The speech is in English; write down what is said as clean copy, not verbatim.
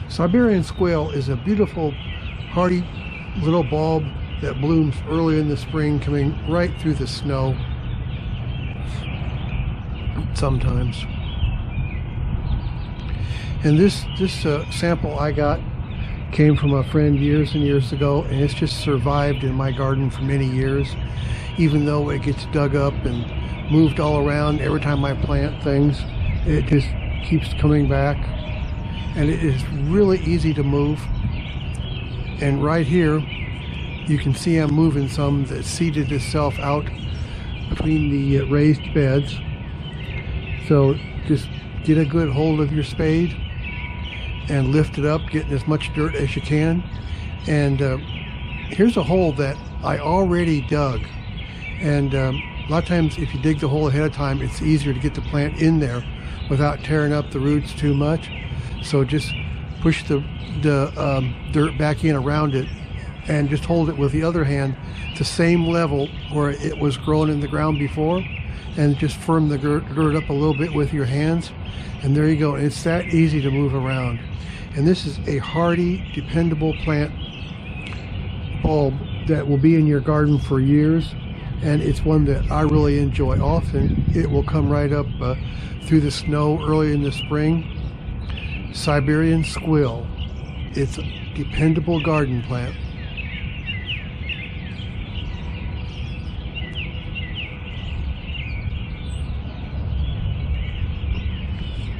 Siberian squill is a beautiful, hardy little bulb that blooms early in the spring, coming right through the snow sometimes. And this sample I got came from a friend years and years ago, and it's just survived in my garden for many years, even though it gets dug up and moved all around. Every time I plant things, it just keeps coming back, and it is really easy to move. And right here you can see I'm moving some that seeded itself out between the raised beds. So just get a good hold of your spade and lift it up, getting as much dirt as you can. And here's a hole that I already dug, and a lot of times if you dig the hole ahead of time, it's easier to get the plant in there without tearing up the roots too much. So just push the dirt back in around it and just hold it with the other hand the same level where it was growing in the ground before, and just firm the dirt up a little bit with your hands, and there you go. It's that easy to move around. And this is a hardy, dependable plant bulb that will be in your garden for years, and it's one that I really enjoy. Often it will come right up through the snow early in the spring. Siberian squill. It's a dependable garden plant.